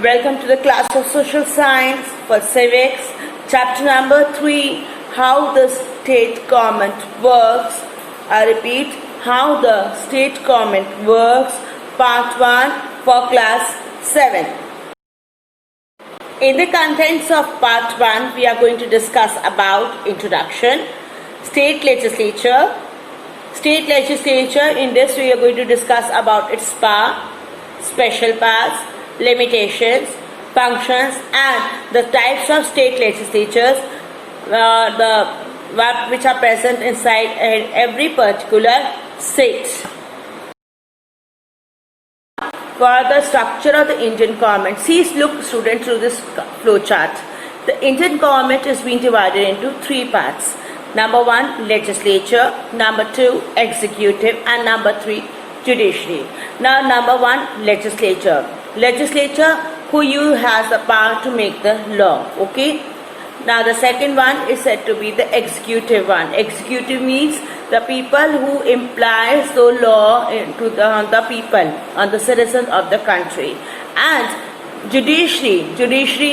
Welcome to the class of Social Science for Civics, chapter number 3, How the State Government Works. I repeat, How the State Government Works, part 1 for class 7. In the contents of part 1, we are going to discuss about introduction, state legislature. State legislature, in this we are going to discuss about its power, special powers, limitations, functions, and the types of state legislatures which are present inside every particular state. For the structure of the Indian government, look students through this flow chart. The Indian government is being divided into 3 parts. Number 1, legislature. Number 2, executive. And number 3, judiciary. Now, number 1, legislature. Legislature, who has the power to make the law. Okay. Now, the second one is said to be the executive one. Executive means the people who implies the law on the people, on the citizens of the country. And judiciary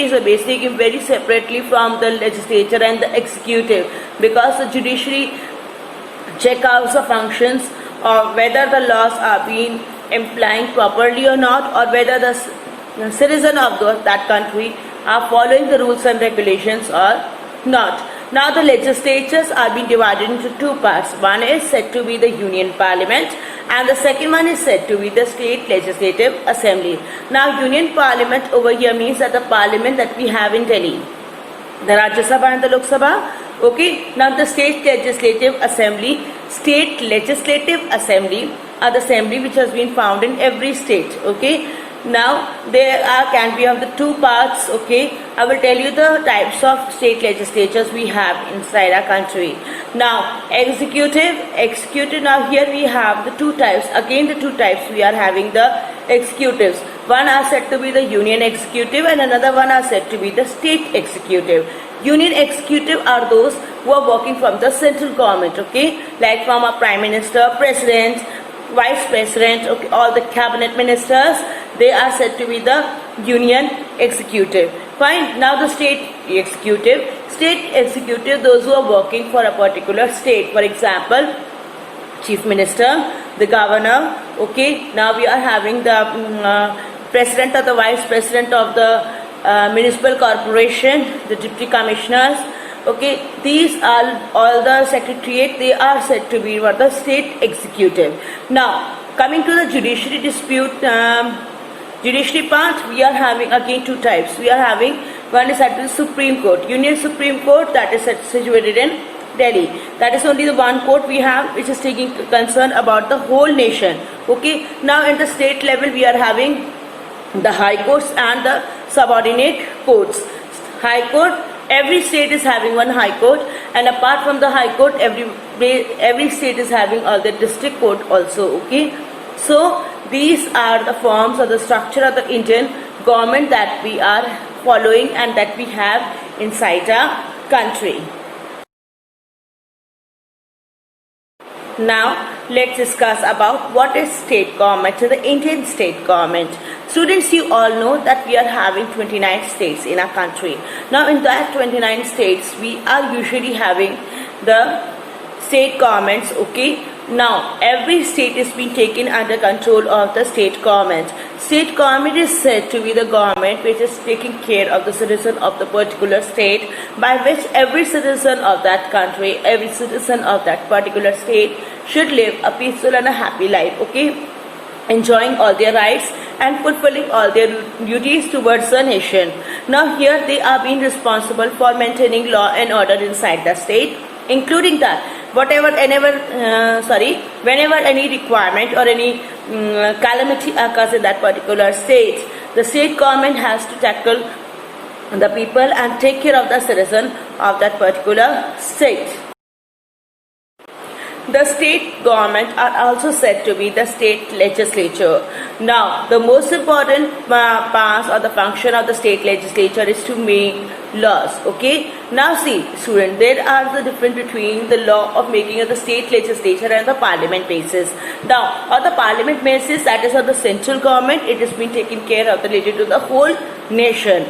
is basically very separately from the legislature and the executive, because the judiciary check out the functions of whether the laws are being implying properly or not, or whether the citizen of that country are following the rules and regulations or not. Now the legislatures are being divided into 2 parts. One is said to be the Union Parliament, and the second one is said to be the State Legislative Assembly. Now, Union Parliament over here means that the parliament that we have in Delhi, the Rajya Sabha and the Lok Sabha. Okay. Now, the State Legislative Assembly, State Legislative Assembly are the assembly which has been found in every state. Okay. Now, there can be of the 2 parts. Okay, I will tell you the types of state legislatures we have inside our country. Now, executive. Now, here we have the 2 types. Again, the 2 types we are having the executives. One are said to be the union executive, and another one are said to be the state executive. Union executive are those who are working from the central government. Okay, like from a prime minister, president, vice president, okay, all the cabinet ministers, they are said to be the union executive. Fine. Now the state executive, those who are working for a particular state. For example, chief minister, the governor. Okay. Now we are having the president or the vice president of the municipal corporation, the deputy commissioners. Okay, these are all the secretariat, they are said to be what the state executive. Now, coming to the judiciary dispute, judiciary part, we are having again 2 types. We are having, one is at the Supreme Court, Union Supreme Court, that is situated in Delhi. That is only the one court we have which is taking concern about the whole nation. Okay, now in the state level we are having the high courts and the subordinate courts. High court, every state is having one high court, and apart from the high court, every state is having all the district court also. Okay, so these are the forms or the structure of the Indian government that we are following and that we have inside our country. Now, let's discuss about what is state government, the Indian state government. Students, you all know that we are having 29 states in our country. Now, in that 29 states, we are usually having the state governments. Okay. Now, every state is being taken under control of the state government. State government is said to be the government which is taking care of the citizen of the particular state, by which every citizen of that country, every citizen of that particular state should live a peaceful and a happy life. Okay, enjoying all their rights and fulfilling all their duties towards the nation. Now, here they are being responsible for maintaining law and order inside the state, including that whenever any requirement or any calamity occurs in that particular state, the state government has to tackle the people and take care of the citizen of that particular state. The state government are also said to be the state legislature. Now, the most important part or the function of the state legislature is to make laws. Okay, now see student, there are the difference between the law of making of the state legislature and the parliament basis. Now on the parliament basis, that is on the central government, it has been taken care of related to the whole nation.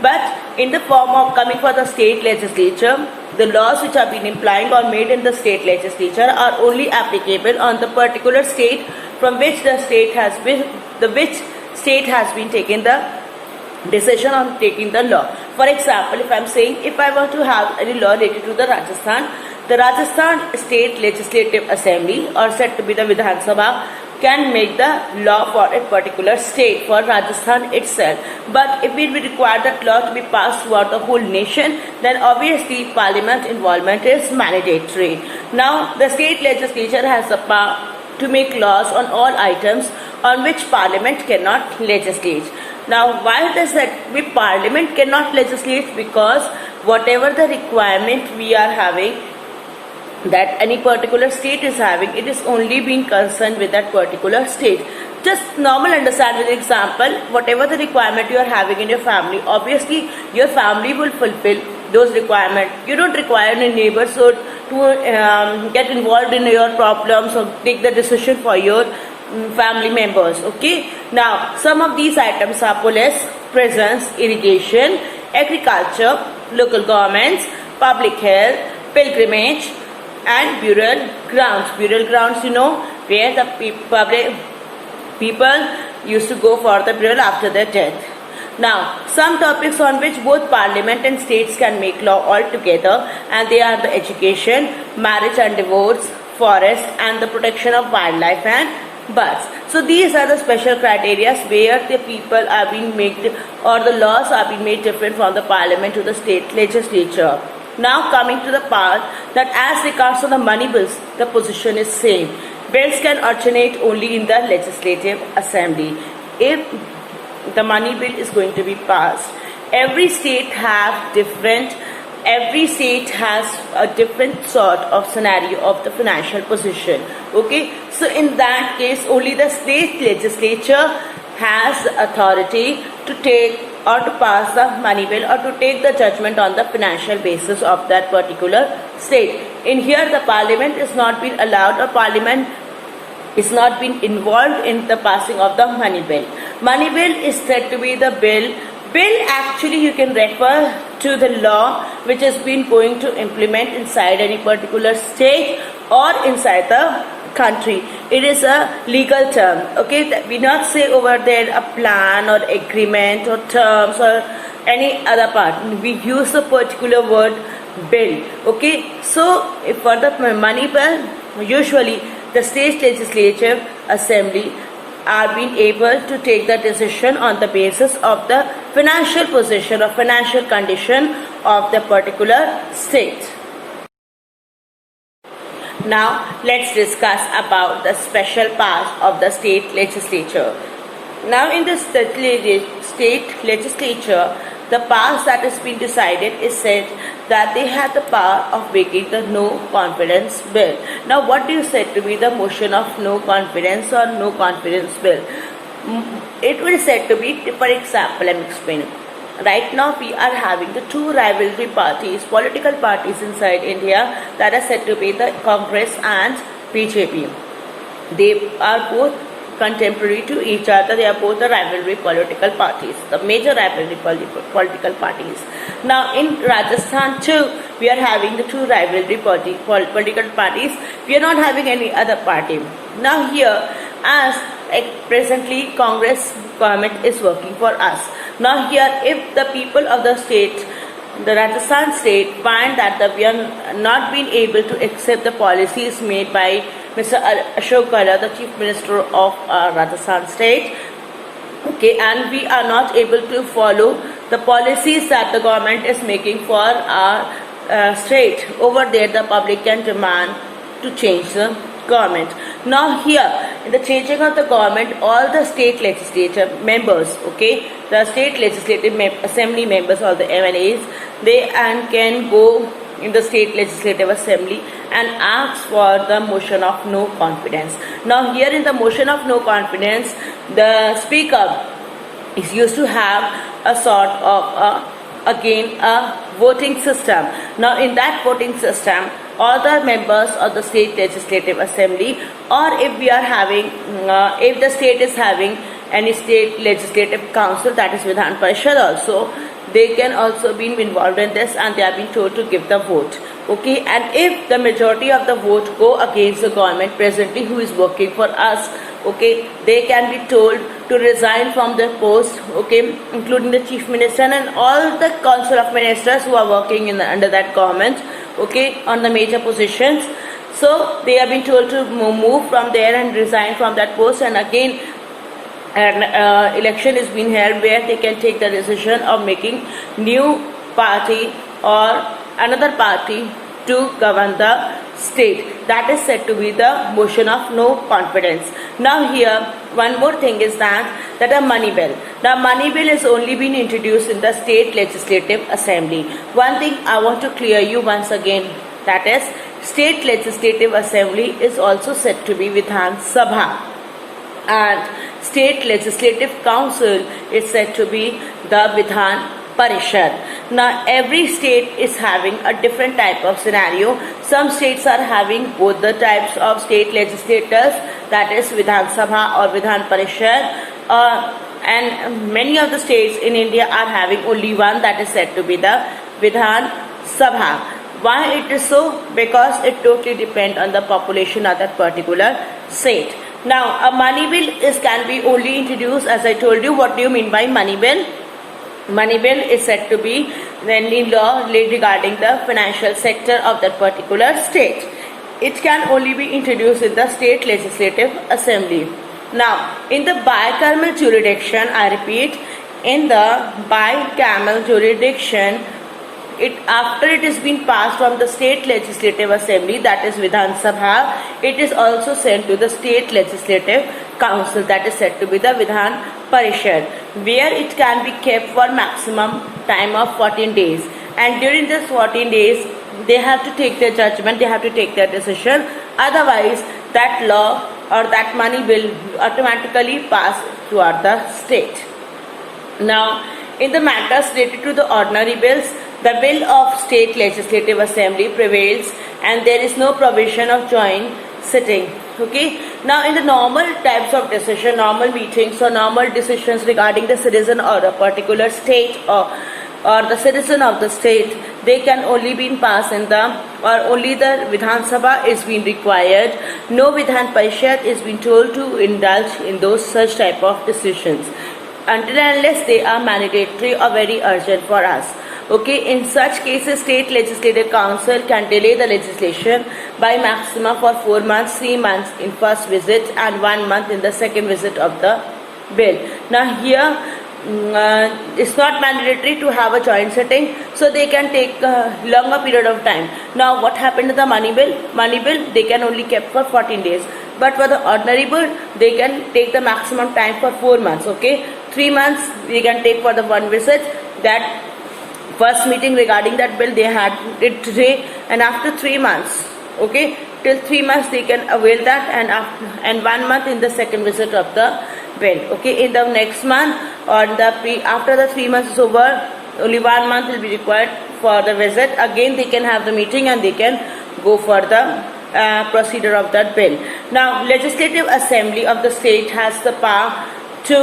But in the form of coming for the state legislature, the laws which have been implying or made in the state legislature are only applicable on the particular state from which the state has been taken the decision on taking the law. For example, if I am saying, if I want to have any law related to the Rajasthan State Legislative Assembly, or said to be the Vidhan Sabha, can make the law for a particular state, for Rajasthan itself. But if we require that law to be passed throughout the whole nation, then obviously parliament involvement is mandatory. Now the state legislature has the power to make laws on all items on which parliament cannot legislate. Now why does that we parliament cannot legislate? Because whatever the requirement we are having, that any particular state is having, it is only being concerned with that particular state. Just normal understand with example, whatever the requirement you are having in your family, obviously your family will fulfill those requirements. You don't require any neighbor so to get involved in your problems or take the decision for your family members. Okay, now some of these items are police, prisons, irrigation, agriculture, local governments, public health, pilgrimage, and burial grounds. Burial grounds, you know, where the people used to go for the burial after their death. Now some topics on which both parliament and states can make law all together, and they are the education, marriage and divorce, forest, and the protection of wildlife and birds. So these are the special criteria where the people are being made, or the laws are being made different from the parliament to the state legislature. Now coming to the part that as regards to the money bills, the position is same. Bills can originate only in the legislative assembly. If the money bill is going to be passed, every state has a different sort of scenario of the financial position. Okay, so in that case only the state legislature has the authority to take or to pass the money bill or to take the judgment on the financial basis of that particular state. In here the parliament is not been allowed, or parliament is not been involved in the passing of the money bill. Money bill is said to be the bill. Bill actually you can refer to the law which has been going to implement inside any particular state or inside the country. It is a legal term. Okay, we not say over there a plan or agreement or terms or any other part. We use the particular word bill. Okay, so if for the money bill, usually the state legislative assembly are being able to take the decision on the basis of the financial position or financial condition of the particular state. Now let's discuss about the special powers of the state legislature. Now in the state legislature, the powers that has been decided is said that they have the power of making the no confidence bill. Now what do you say to be the motion of no confidence or no confidence bill? It will said to be, for example, I am explaining. Right now we are having the two rivalry parties, political parties inside India, that are said to be the Congress and BJP. They are both contemporary to each other. They are both the rivalry political parties, the major rivalry political parties. Now in Rajasthan too, we are having the two rivalry political parties. We are not having any other party. Now here, as presently Congress government is working for us. Now here, if the people of the state, the Rajasthan state, find that we are not being able to accept the policies made by Mr. Ashok Gehlot, the Chief Minister of Rajasthan state, okay, and we are not able to follow the policies that the government is making for our state, over there the public can demand to change the government. Now here, in the changing of the government, all the state legislature members, okay, the state legislative assembly members, all the MLAs, they can go in the state legislative assembly and ask for the motion of no confidence. Now here in the motion of no confidence, the speaker is used to have a sort of a again a voting system. Now in that voting system, all the members of the state legislative assembly, or if we are having, if the state is having any state legislative council, that is Vidhan Parishad also, they can also be involved in this and they are being told to give the vote. Okay, and if the majority of the vote go against the government presently who is working for us, okay, they can be told to resign from their post, okay, including the chief minister and all the council of ministers who are working under that government, okay, on the major positions. So they have been told to move from there and resign from that post, and again an election is being held where they can take the decision of making new party or another party to govern the state. That is said to be the motion of no confidence. Now here one more thing is that a money bill. Now money bill is only been introduced in the state legislative assembly. One thing I want to clear you once again, that is state legislative assembly is also said to be Vidhan Sabha, and state legislative council is said to be the Vidhan Parishad. Now every state is having a different type of scenario. Some states are having both the types of state legislators, that is Vidhan Sabha or Vidhan Parishad, and many of the states in India are having only one, that is said to be the Vidhan Sabha. Why it is so? Because it totally depends on the population of that particular state. Now a money bill can be only introduced, as I told you. What do you mean by money bill? Money bill is said to be any law regarding the financial sector of that particular state. It can only be introduced in the state legislative assembly. Now in the bicameral jurisdiction, I repeat, in the bicameral jurisdiction, after it has been passed from the state legislative assembly, that is Vidhan Sabha, it is also sent to the state legislative council, that is said to be the Vidhan Parishad, where it can be kept for maximum time of 14 days, and during this 14 days they have to take their judgment, they have to take their decision, otherwise that law or that money bill automatically pass throughout the state. Now in the matters related to the ordinary bills, the bill of state legislative assembly prevails and there is no provision of joint sitting. Okay. Now in the normal types of decision, normal meetings or normal decisions regarding the citizen or a particular state or the citizen of the state, they can only be passed in the, or only the Vidhan Sabha is being required. No Vidhan Parishad is being told to indulge in those such type of decisions until and unless they are mandatory or very urgent for us. Okay, in such cases, state legislative council can delay the legislation by maximum for 4 months, 3 months in first visit and 1 month in the second visit of the bill. Now here, it's not mandatory to have a joint sitting, so they can take a longer period of time. Now what happened to the money bill? Money bill, they can only keep for 14 days. But for the ordinary bill, they can take the maximum time for 4 months. Okay, 3 months they can take for the one visit. That first meeting regarding that bill they had it today, and after 3 months, okay, till 3 months they can avail that, and 1 month in the second visit of the bill. Okay, in the next month or after the 3 months is over, only 1 month will be required for the visit. Again they can have the meeting and they can go for the procedure of that bill. Now legislative assembly of the state has the power to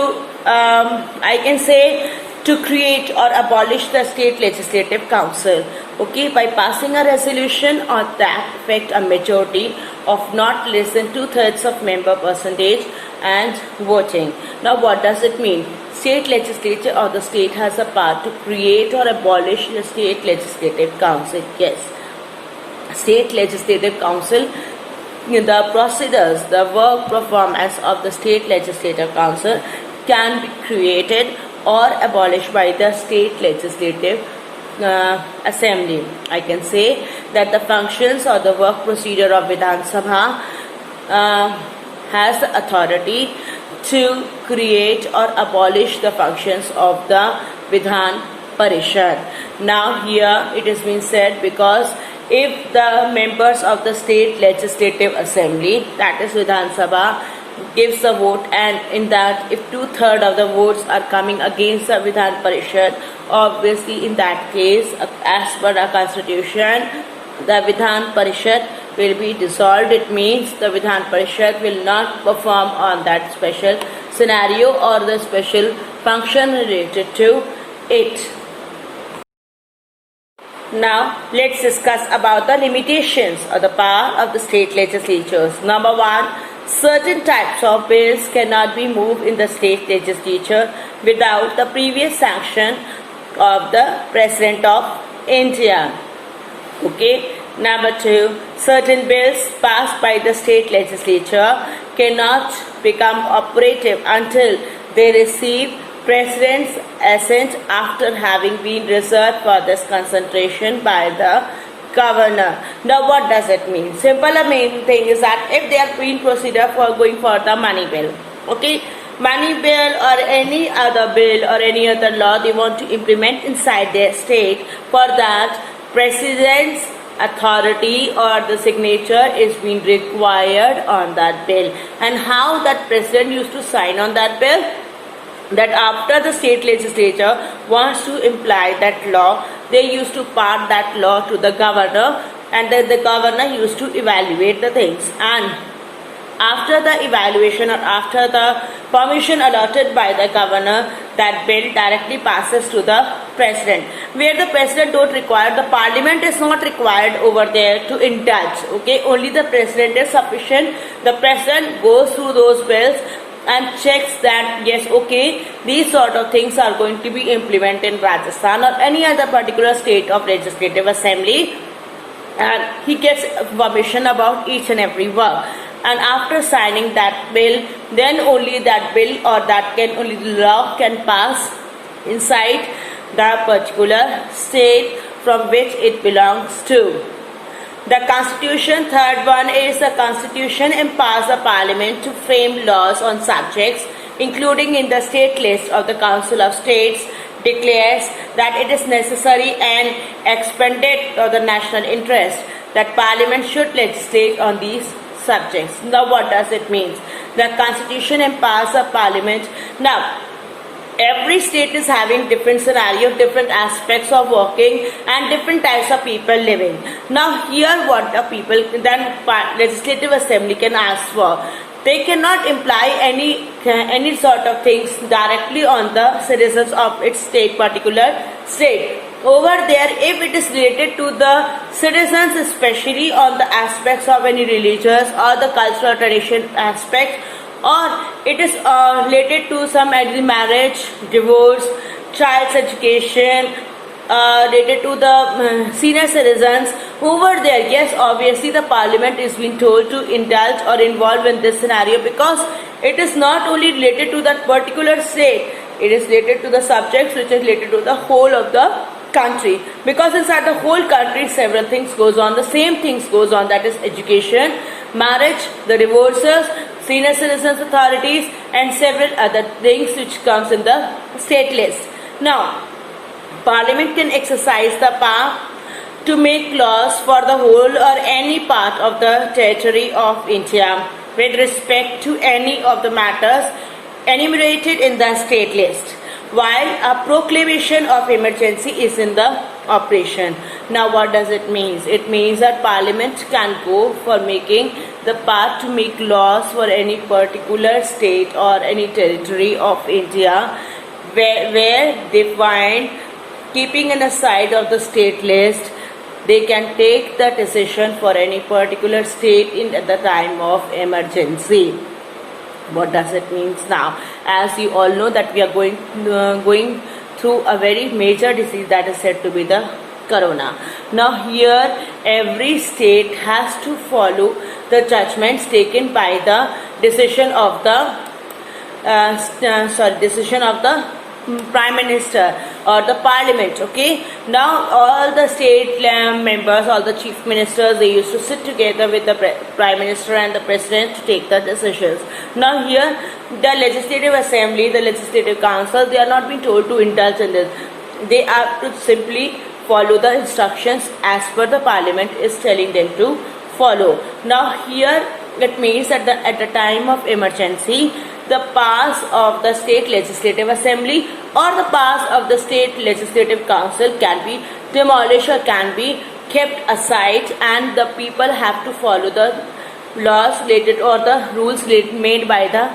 I can say to create or abolish the state legislative council, okay, by passing a resolution or that effect a majority of not less than 2/3 of member percentage and voting. Now what does it mean? State legislature of the state has a power to create or abolish the state legislative council. Yes, state legislative council, the procedures, the work performance of the state legislative council can be created or abolished by the state legislative assembly. I can say that the functions or the work procedure of Vidhan Sabha has the authority to create or abolish the functions of the Vidhan Parishad. Now here it has been said, because if the members of the state legislative assembly, that is Vidhan Sabha, gives the vote, and in that if 2/3 of the votes are coming against the Vidhan Parishad, obviously in that case, as per our constitution, the Vidhan Parishad will be dissolved. It means the Vidhan Parishad will not perform on that special scenario or the special function related to it. Now let's discuss about the limitations of the power of the state legislatures. Number one, certain types of bills cannot be moved in the state legislature without the previous sanction of the President of India. Okay. Number two, certain bills passed by the state legislature cannot become operative until they receive President's assent after having been reserved for this concentration by the governor. Now what does it mean? Simple main thing is that if they are being proceeded for going for the money bill, okay, money bill or any other bill or any other law they want to implement inside their state, for that President's authority or the signature is being required on that bill. And how that president used to sign on that bill? That after the state legislature wants to imply that law, they used to pass that law to the governor, and then the governor used to evaluate the things, and after the evaluation or after the permission allotted by the governor, that bill directly passes to the president, where the president don't require, the parliament is not required over there to indulge. Okay, only the president is sufficient. The president goes through those bills and checks that yes, okay, these sort of things are going to be implemented in Rajasthan or any other particular state of legislative assembly, and he gets information about each and every work. And after signing that bill, then only that bill or that can only the law can pass inside the particular state from which it belongs to. The Constitution, third one is the Constitution empowers the Parliament to frame laws on subjects, including in the state list of the Council of States, declares that it is necessary and expended of the national interest that Parliament should legislate on these subjects. Now what does it mean? The Constitution empowers the Parliament. Now every state is having different scenarios, different aspects of working and different types of people living. Now here what the people then legislative assembly can ask for, they cannot imply any sort of things directly on the citizens of its state, particular state. Over there, if it is related to the citizens, especially on the aspects of any religious or the cultural tradition aspect, or it is related to some marriage, divorce, child's education, related to the senior citizens, over there, yes, obviously the parliament is being told to indulge or involve in this scenario, because it is not only related to that particular state, it is related to the subjects which is related to the whole of the country, because inside the whole country several things goes on, the same things goes on, that is education, marriage, the divorces, senior citizens authorities and several other things which comes in the state list. Now Parliament can exercise the power to make laws for the whole or any part of the territory of India with respect to any of the matters enumerated in the state list, while a proclamation of emergency is in the operation. Now what does it mean? It means that Parliament can go for making the power to make laws for any particular state or any territory of India where they find, keeping an aside of the state list, they can take the decision for any particular state in at the time of emergency. What does it mean now? As you all know that we are going through a very major disease that is said to be the corona. Now here every state has to follow the judgments taken by the decision of the Prime Minister or the Parliament. Okay, now all the state members, all the chief ministers, they used to sit together with the Prime Minister and the President to take the decisions. Now here the Legislative Assembly, the Legislative Council, they are not being told to indulge in this. They are to simply follow the instructions as per the Parliament is telling them to follow. Now here It means that at the time of emergency, the powers of the state legislative assembly or the powers of the state legislative council can be demolished or can be kept aside, and the people have to follow the laws related or the rules made by the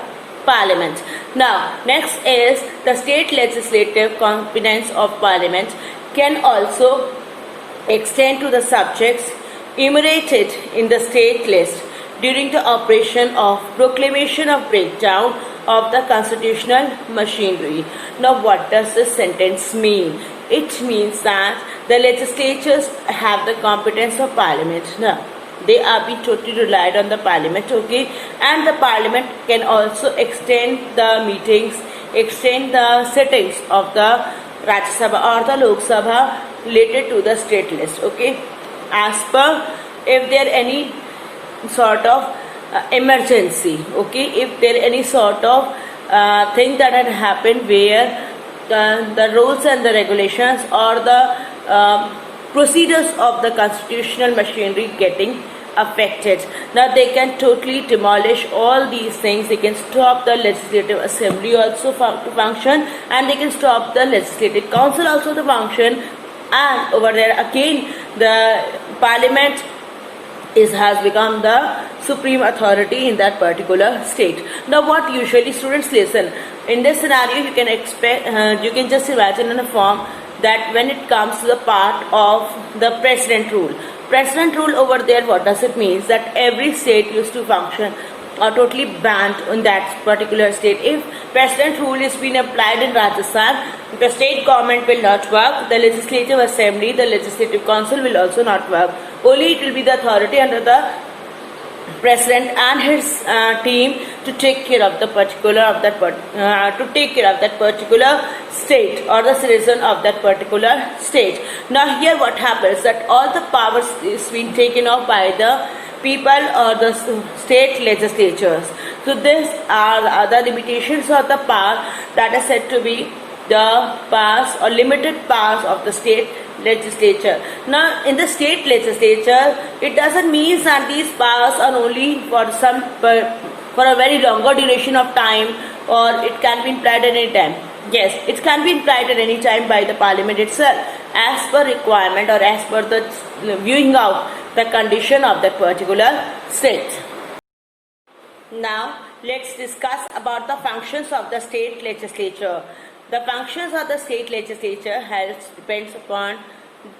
parliament. Now, next is the state legislative competence of parliament can also extend to the subjects enumerated in the state list during the operation of proclamation of breakdown of the constitutional machinery. Now, what does this sentence mean? It means that the legislatures have the competence of parliament. Now, they are being totally relied on the parliament, okay, and the parliament can also extend the meetings, extend the sittings of the Rajya Sabha or the Lok Sabha related to the state list, okay, as per if there any sort of emergency, okay, if there any sort of thing that had happened where the rules and the regulations or the procedures of the constitutional machinery getting affected. Now they can totally demolish all these things. They can stop the legislative assembly also to function, and they can stop the legislative council also to function. And over there again, the parliament has become the supreme authority in that particular state. Now, what usually students listen in this scenario, you can expect, you can just imagine in a form that when it comes to the part of the president rule. President rule over there, what does it mean? That every state used to function or totally banned in that particular state. If president rule is being applied in Rajasthan, the state government will not work, the legislative assembly, the legislative council will also not work. Only it will be the authority under the president and his team to take care of the particular state or the citizen of that particular state. Now here what happens that all the powers is being taken off by the people or the state legislatures. So these are the limitations of the power that is said to be the powers or limited powers of the state legislature. Now in the state legislature, it doesn't mean that these powers are only for a very longer duration of time, or it can be implied at any time. Yes, it can be implied at any time by the parliament itself as per requirement or as per the viewing out the condition of that particular state. Now let's discuss about the functions of the state legislature. The functions of the state legislature depends upon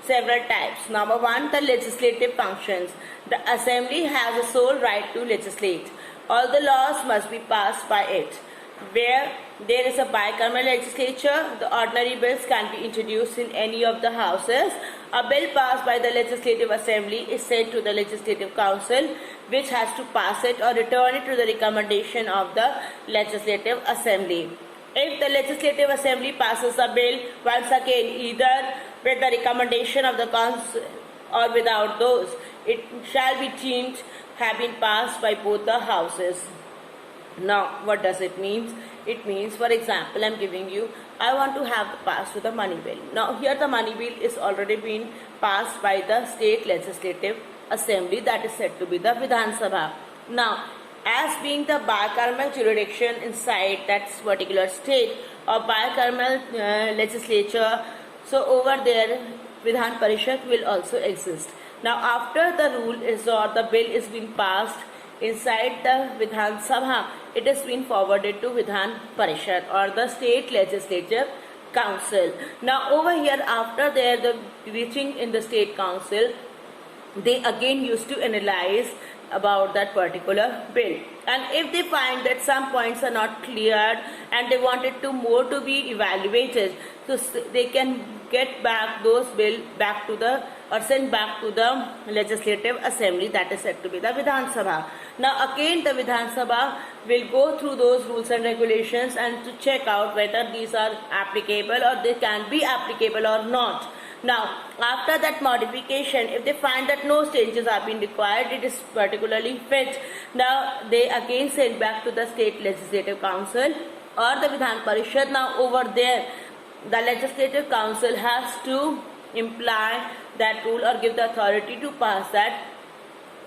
several types. Number one, the legislative functions. The assembly has a sole right to legislate. All the laws must be passed by it. Where there is a bicameral legislature, the ordinary bills can be introduced in any of the houses. A bill passed by the legislative assembly is sent to the legislative council, which has to pass it or return it to the recommendation of the legislative assembly. If the legislative assembly passes a bill, once again either with the recommendation of the council or without those, it shall be deemed have been passed by both the houses. Now, what does it mean? It means, for example, I am giving you, I want to have passed with the money bill. Now, here the money bill is already been passed by the state legislative assembly, that is said to be the Vidhan Sabha. Now, as being the bicameral jurisdiction inside that particular state or bicameral legislature, so over there Vidhan Parishad will also exist. Now, after the rule is or the bill is being passed inside the Vidhan Sabha, it has been forwarded to Vidhan Parishad or the state legislative council. Now over here, after the reaching in the state council, they again used to analyze about that particular bill, and if they find that some points are not cleared and they wanted to more to be evaluated, so they can get back those bill back to the or send back to the legislative assembly, that is said to be the Vidhan Sabha. Now again the Vidhan Sabha will go through those rules and regulations and to check out whether these are applicable or they can be applicable or not. Now, after that modification, if they find that no changes are being required, it is particularly fit. Now, they again send back to the state legislative council or the Vidhan Parishad. Now, over there, the legislative council has to imply that rule or give the authority to pass that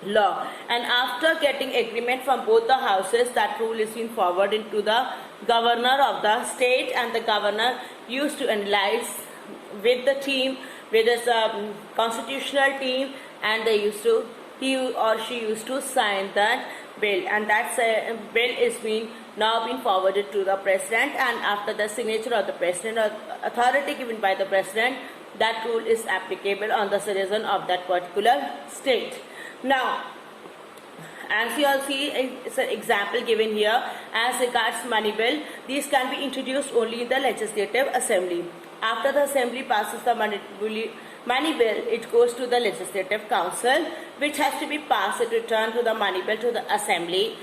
law. And after getting agreement from both the houses, that rule is being forwarded to the governor of the state, and the governor used to analyze with the team, with his constitutional team, and he or she used to sign that bill, and that bill is now being forwarded to the president, and after the signature of the president or authority given by the president, that rule is applicable on the citizen of that particular state. Now, as you all see, it's an example given here. As regards money bill, these can be introduced only in the legislative assembly. After the assembly passes the money bill, it goes to the legislative council, which has to be passed and returned to the money bill to the assembly.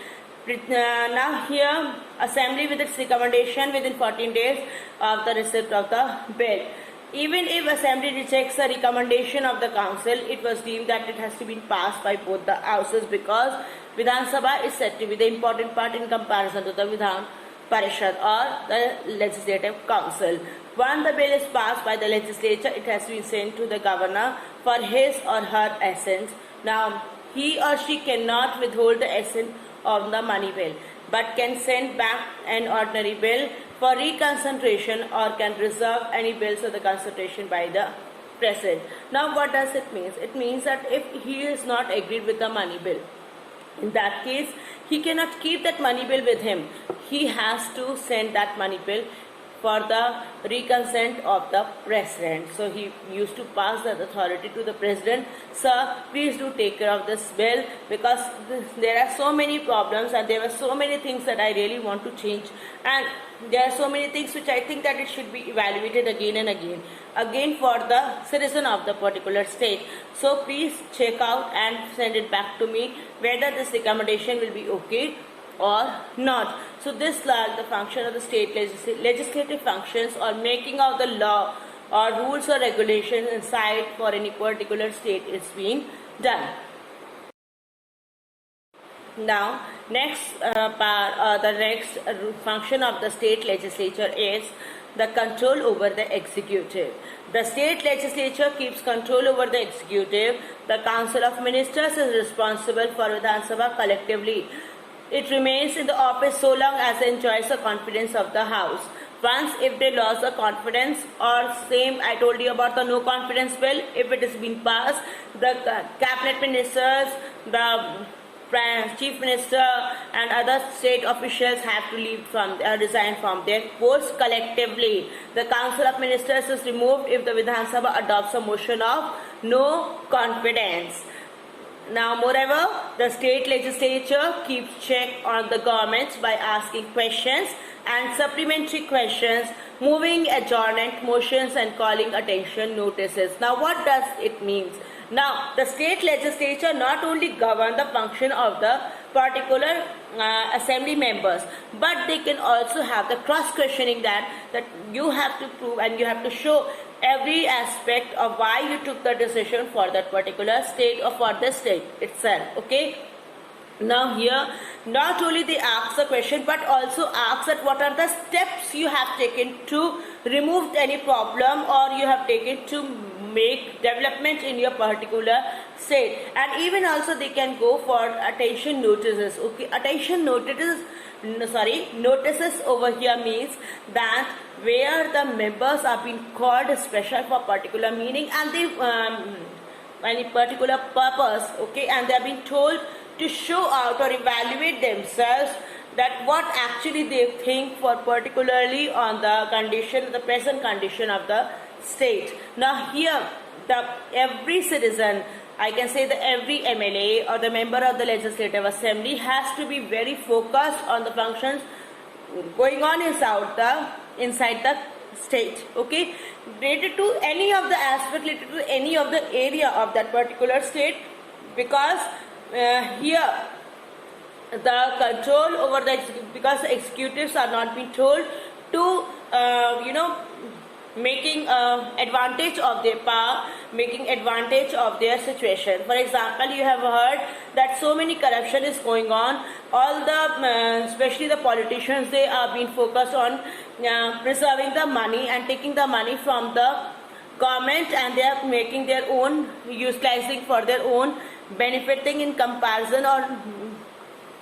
Now here, assembly with its recommendation within 14 days of the receipt of the bill. Even if assembly rejects the recommendation of the council, it was deemed that it has to be passed by both the houses, because Vidhan Sabha is said to be the important part in comparison to the Vidhan Parishad or the legislative council. Once the bill is passed by the legislature, it has to be sent to the governor for his or her assent. Now, he or she cannot withhold the assent of the money bill, but can send back an ordinary bill for reconsideration, or can reserve any bills for the consideration by the president. Now, what does it mean? It means that if he is not agreed with the money bill, in that case, he cannot keep that money bill with him. He has to send that money bill for the reconsent of the president. So he used to pass that authority to the president. Sir, please do take care of this bill, because there are so many problems and there are so many things that I really want to change, and there are so many things which I think that it should be evaluated again and again for the citizen of the particular state. So please check out and send it back to me whether this recommendation will be okay or not. So this the function of the state legislative functions, or making of the law or rules or regulations inside for any particular state is being done. Now, next the next function of the state legislature is the control over the executive. The state legislature keeps control over the executive. The council of ministers is responsible for Vidhan Sabha collectively. It remains in the office so long as it enjoys the confidence of the house. Once if they lost the confidence, or same I told you about the no confidence bill, if it has been passed, the cabinet ministers, the chief minister and other state officials have to resign from their posts collectively. The council of ministers is removed if the Vidhan Sabha adopts a motion of no confidence. Now, moreover, the state legislature keeps check on the governments by asking questions and supplementary questions, moving adjournment motions and calling attention notices. Now, what does it mean? Now, the state legislature not only govern the function of the particular assembly members, but they can also have the cross-questioning that you have to prove and you have to show every aspect of why you took the decision for that particular state or for the state itself. Okay. Now here, not only they ask the question, but also ask that what are the steps you have taken to remove any problem, or you have taken to make development in your particular state. And even also they can go for attention notices. Okay, attention notices over here means that where the members are being called special for particular meaning, and they any particular purpose, okay, and they are being told to show out or evaluate themselves that what actually they think for particularly on the present condition of the state. Now here, every citizen, I can say that every MLA or the member of the legislative assembly has to be very focused on the functions going on inside the state, okay, related to any of the aspect, related to any of the area of that particular state, because here the control over because the executives are not being told to making advantage of their power, making advantage of their situation. For example, you have heard that so many corruption is going on. All the especially the politicians, they are being focused on preserving the money and taking the money from the government, and they are making their own, utilizing for their own benefiting in comparison or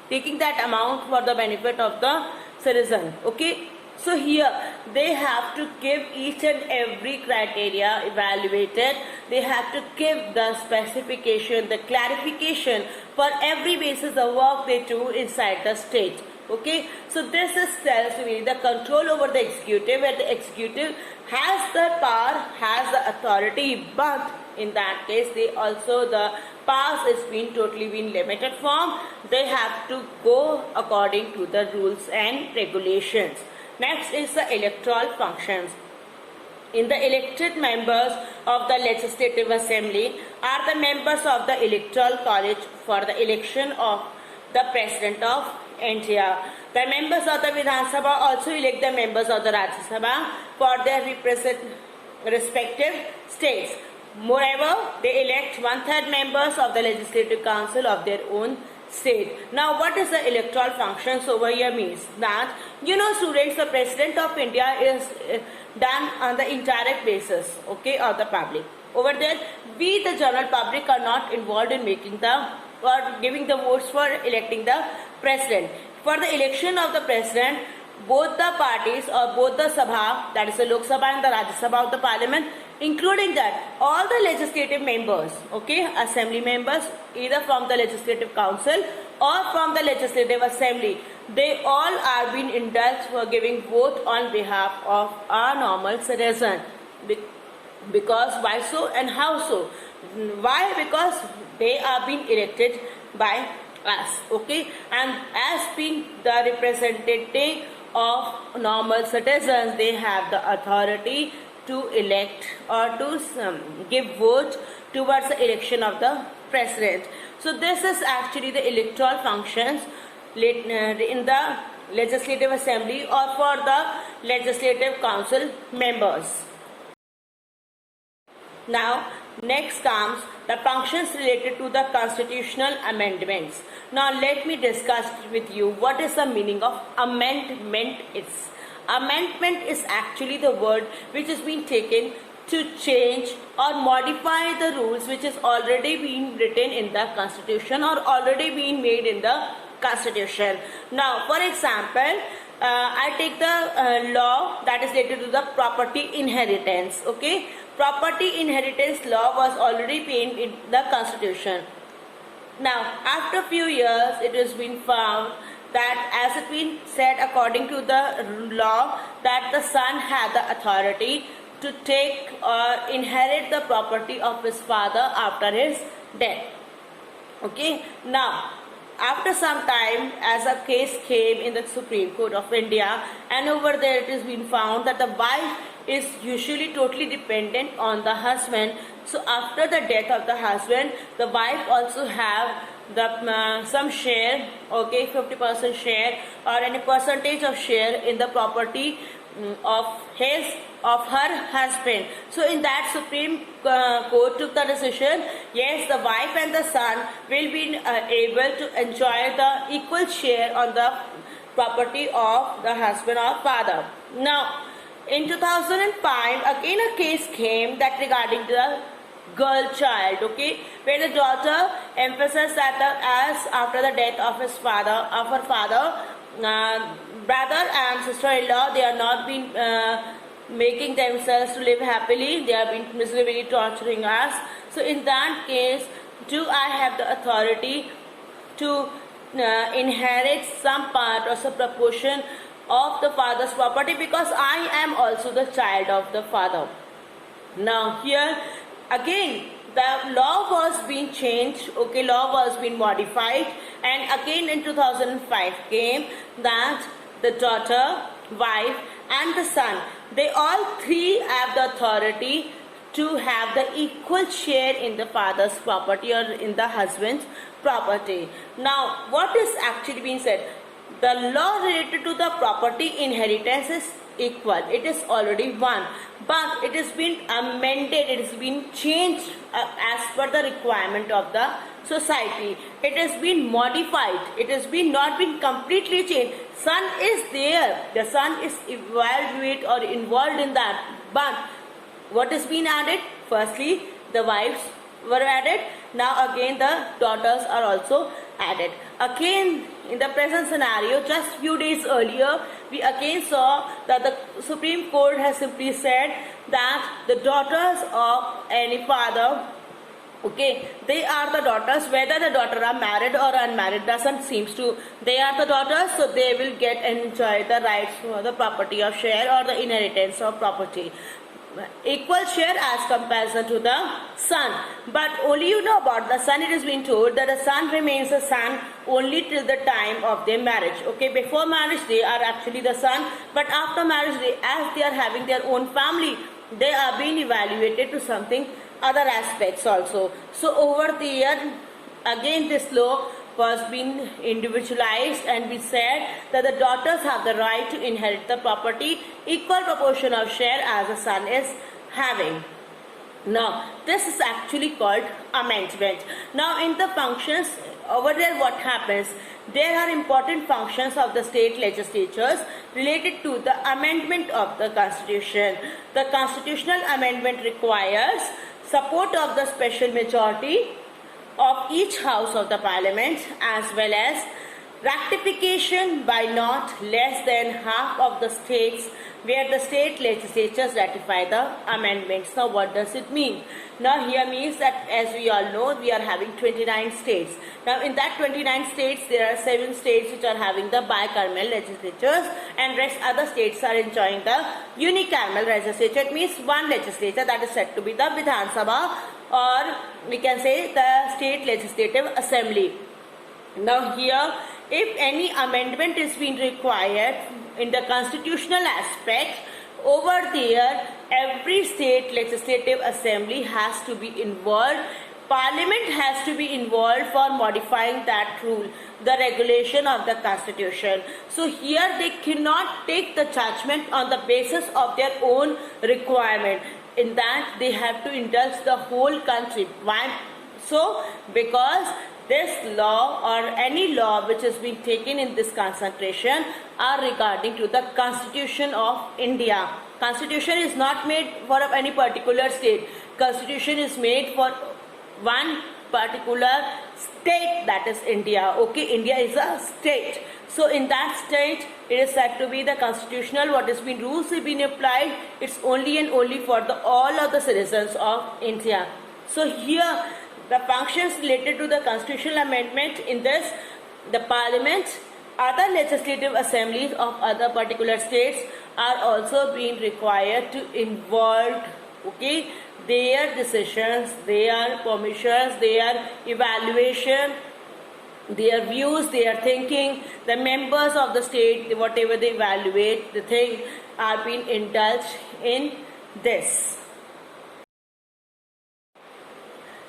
taking that amount for the benefit of the citizen. Okay, so here they have to give each and every criteria evaluated. They have to give the specification, the clarification for every basis of work they do inside the state. Okay, so this is tells me the control over the executive, where the executive has the power, has the authority, but in that case they also the powers is being totally been limited form. They have to go according to the rules and regulations. Next is the electoral functions. In the elected members of the Legislative Assembly are the members of the Electoral College for the election of the President of India. The members of the Vidhan Sabha also elect the members of the Rajya Sabha for their respective states. Moreover, they elect 1/3 members of the Legislative Council of their own state. Now, what is the electoral functions over here means? That, students, the President of India is done on the indirect basis, okay, of the public. Over there, we, the general public, are not involved in making the or giving the votes for electing the president. For the election of the president, both the parties or both the Sabha, that is the Lok Sabha and the Rajya Sabha of the Parliament, including that all the legislative members, okay, assembly members, either from the Legislative Council or from the Legislative Assembly, they all are being indulged for giving vote on behalf of our normal citizen. Because why so and how so? Why? Because they are being elected by us, okay, and as being the representative of normal citizens, they have the authority to elect or to give vote towards the election of the president. So this is actually the electoral functions in the Legislative Assembly or for the Legislative Council members. Now, next comes the functions related to the constitutional amendments. Now, let me discuss with you what is the meaning of amendment is. Amendment is actually the word which is being taken to change or modify the rules which is already being written in the constitution or already being made in the constitution. Now, for example, I take the law that is related to the property inheritance, okay. Property inheritance law was already made in the constitution. Now, after a few years, it has been found that, as it been said according to the law, that the son had the authority to take or inherit the property of his father after his death. Okay. Now, after some time, as a case came in the Supreme Court of India, and over there it has been found that the wife is usually totally dependent on the husband. So after the death of the husband, the wife also have the some share, okay, 50% share or any percentage of share in the property of her husband. So in that Supreme Court took the decision, yes, the wife and the son will be able to enjoy the equal share on the property of the husband or father. Now, in 2005, again a case came that regarding the girl child, okay, where the daughter emphasized that as after the death of his father, of her father, brother and sister-in-law, they are not been making themselves to live happily. They have been miserably torturing us. So in that case, do I have the authority to inherit some part or some proportion of the father's property, because I am also the child of the father? Now here again the law was being changed, okay, law was being modified, and again in 2005 came that the daughter, wife and the son, they all three have the authority to have the equal share in the father's property or in the husband's property. Now, what is actually being said? The law related to the property inheritance is equal. It is already one, but it has been amended, it has been changed as per the requirement of the society. It has been modified, it has been not been completely changed. Son is there, the son is evaluate or involved in that, but what has been added? Firstly, the wives were added, Now again the daughters are also added. Again, in the present scenario, just few days earlier, we again saw that the Supreme Court has simply said that the daughters of any father, okay, they are the daughters, whether the daughter are married or unmarried doesn't seems to, they are the daughters, so they will get enjoy the rights for the property of share or the inheritance of property, equal share as comparison to the son. But only you know about the son, it is being told that the son remains a son only till the time of their marriage. Okay, before marriage they are actually the son, but after marriage they, as they are having their own family, they are being evaluated to something other aspects also. So over the year again this law was being individualized, and we said that the daughters have the right to inherit the property equal proportion of share as the son is having. Now this is actually called amendment. Now in the functions over there, what happens, there are important functions of the state legislatures related to the amendment of the constitution. The constitutional amendment requires support of the special majority of each house of the parliament, as well as ratification by not less than half of the states where the state legislatures ratify the amendments. Now what does it mean? Now here means that, as we all know, we are having 29 states. Now in that 29 states there are 7 states which are having the bicameral legislatures, and rest other states are enjoying the unicameral legislature. It means one legislature, that is said to be the Vidhan Sabha, or we can say the state legislative assembly. Now here, if any amendment is being required in the constitutional aspect, over there every state legislative assembly has to be involved. Parliament has to be involved for modifying that rule, the regulation of the constitution. So here they cannot take the judgment on the basis of their own requirement. In that they have to indulge the whole country. Why so? Because this law or any law which has been taken in this concentration are regarding to the Constitution of India. Constitution is not made for any particular state. Constitution is made for one particular state, that is India. Okay, India is a state. So in that state it is said to be the constitutional, what has been rules have been applied, it's only and only for the all of the citizens of India. So here the functions related to the constitutional amendment, in this the parliament, other legislative assemblies of other particular states are also being required to involve, okay, their decisions, their permissions, their evaluation, their views, their thinking. The members of the state, whatever they evaluate, the thing are being indulged in this.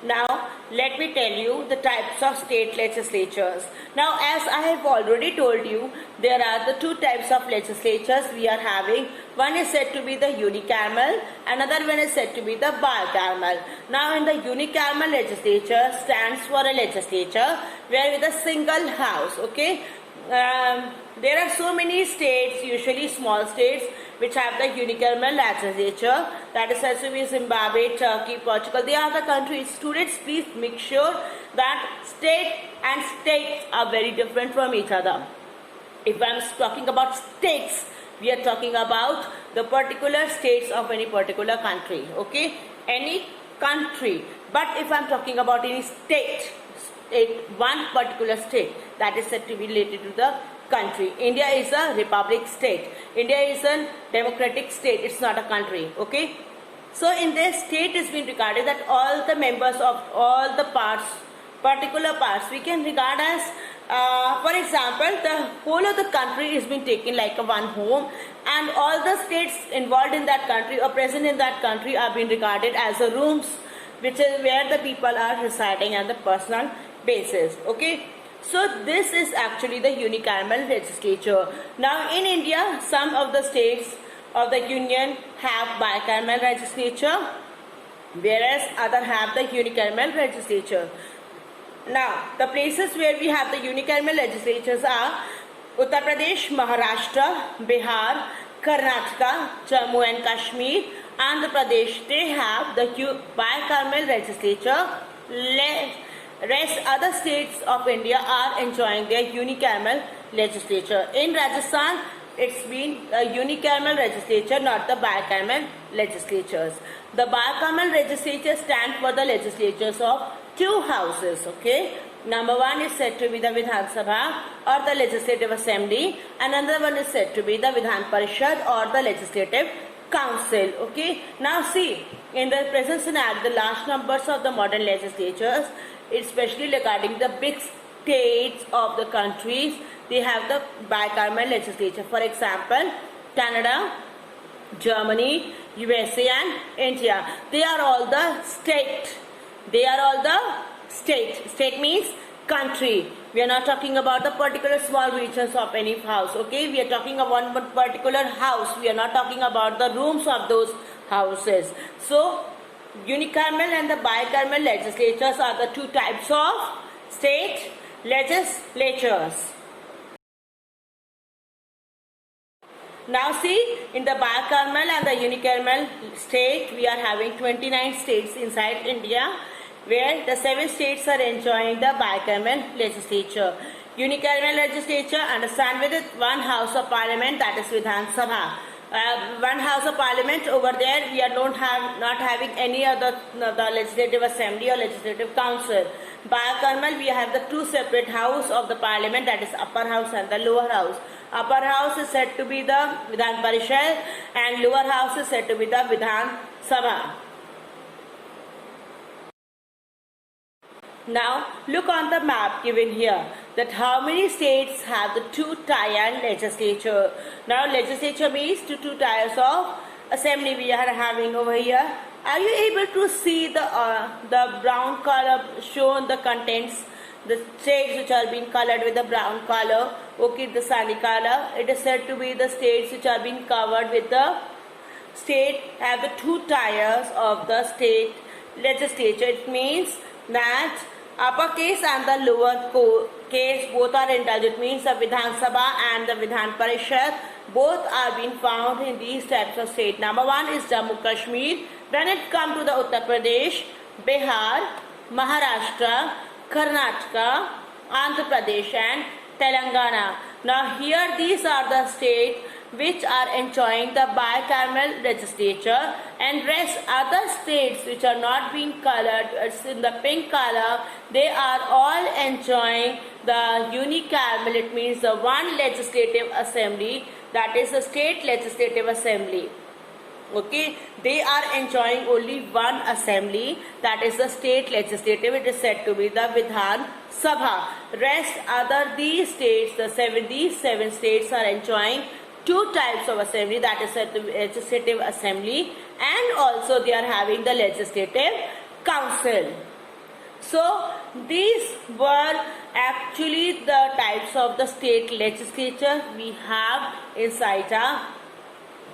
Now let me tell you the types of state legislatures. Now as I have already told you, there are the 2 types of legislatures we are having. One is said to be the unicameral, another one is said to be the bicameral. Now in the unicameral legislature stands for a legislature where with a single house, okay. There are so many states, usually small states, which have the unicameral legislature, that is said to be Zimbabwe, Turkey, Portugal. They are the countries. Students, please make sure that state and states are very different from each other. If I am talking about states, we are talking about the particular states of any particular country, okay, any country. But if I am talking about any state, one particular state, that is said to be related to the country. India is a republic state. India is a democratic state. It's not a country. Okay. So in this state is being regarded that all the members of all the parts, particular parts, we can regard as, for example, the whole of the country is being taken like a one home, and all the states involved in that country or present in that country are being regarded as a rooms, which is where the people are residing on the personal basis. Okay. So this is actually the unicameral legislature. Now in India, some of the states of the union have bicameral legislature, whereas other have the unicameral legislature. Now the places where we have the unicameral legislatures are Uttar Pradesh, Maharashtra, Bihar, Karnataka, Jammu and Kashmir, Andhra Pradesh. They have the bicameral legislature. Rest other states of India are enjoying their unicameral legislature. In Rajasthan, it's been a unicameral legislature, not the bicameral legislatures. The bicameral legislature stand for the legislatures of two houses. Okay, number one is said to be the Vidhan Sabha or the Legislative Assembly, and another one is said to be the Vidhan Parishad or the Legislative Council. Okay, now see, in the present scenario, the large numbers of the modern legislatures, especially regarding the big states of the countries, they have the bicameral legislature. For example, Canada, Germany, USA and India. They are all the state. They are all the state. State means country. We are not talking about the particular small regions of any house. Okay, we are talking about one particular house. We are not talking about the rooms of those houses. So unicameral and the bicameral legislatures are the two types of state legislatures. Now see, in the bicameral and the unicameral state, we are having 29 states inside India, where the 7 states are enjoying the bicameral legislature. Unicameral legislature, understand with it, one house of parliament, that is Vidhan Sabha. One house of parliament, over there we are not having any other the legislative assembly or legislative council. Bicameral, we have the two separate house of the parliament, that is upper house and the lower house. Upper house is said to be the Vidhan Parishad and lower house is said to be the Vidhan Sabha. Now look on the map given here, that how many states have the two-tier legislature. Now legislature means two tiers of assembly we are having over here. Are you able to see the brown color shown the contents, the states which are being colored with the brown color? Okay, the sunny color, it is said to be the states which are being covered with the state have the two tiers of the state legislature. It means that upper case and the lower case both are indulged. It means the Vidhan Sabha and the Vidhan Parishad both are being found in these types of state. Number one is Jammu Kashmir. When it comes to the Uttar Pradesh, Bihar, Maharashtra, Karnataka, Andhra Pradesh and Telangana. Now here these are the states which are enjoying the bicameral legislature, and rest other states which are not being colored, it's in the pink color, they are all enjoying the unicameral. It means the one legislative assembly, that is the state legislative assembly. Okay, they are enjoying only one assembly, that is the state legislative. It is said to be the Vidhan Sabha. Rest other these states, these seven states are enjoying two types of assembly, that is the legislative assembly, and also they are having the legislative council. So these were actually the types of the state legislature we have inside our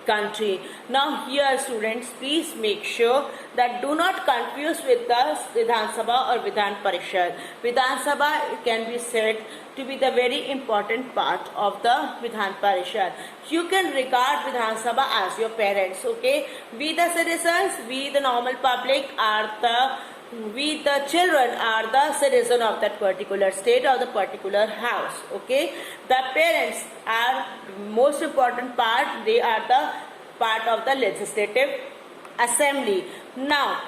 country. Now here students, please make sure that do not confuse with the Vidhan Sabha or Vidhan Parishad. Vidhan Sabha can be said to be the very important part of the Vidhan Parishad. You can regard Vidhan Sabha as your parents. Okay, we the citizens, we the normal public we the children are the citizen of that particular state or the particular house. Okay, the parents are most important part. They are the part of the legislative assembly. Now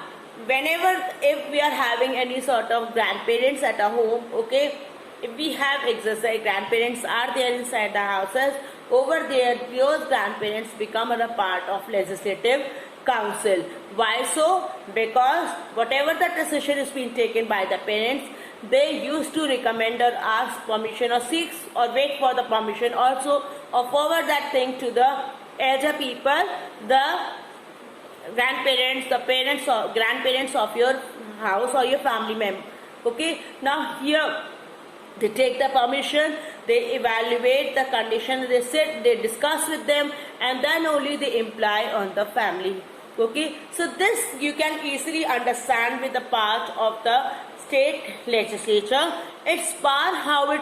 if we are having any sort of grandparents at our home, okay, if we have exercise, grandparents are there inside the houses, over there those grandparents become a part of legislative council. Why so? Because whatever the decision is being taken by the parents, they used to recommend or ask permission or seek or wait for the permission also, or forward that thing to the elder people, the grandparents, the parents or grandparents of your house or your family member. Okay, now here they take the permission, they evaluate the condition, they sit, they discuss with them, and then only they imply on the family. Okay, so this you can easily understand with the part of the state legislature, its power, how it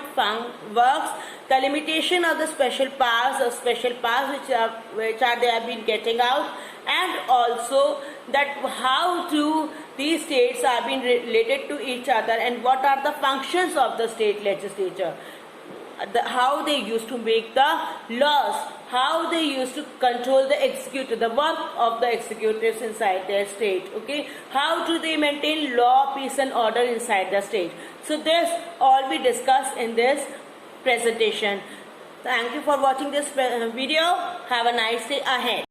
works, the limitation of the special powers which they have been getting out, and also that how to these states are being related to each other, and what are the functions of the state legislature. How they used to make the laws, how they used to control the executive, the work of the executives inside their state. Okay, how do they maintain law, peace and order inside the state. So this all we discussed in this presentation. Thank you for watching this video. Have a nice day ahead.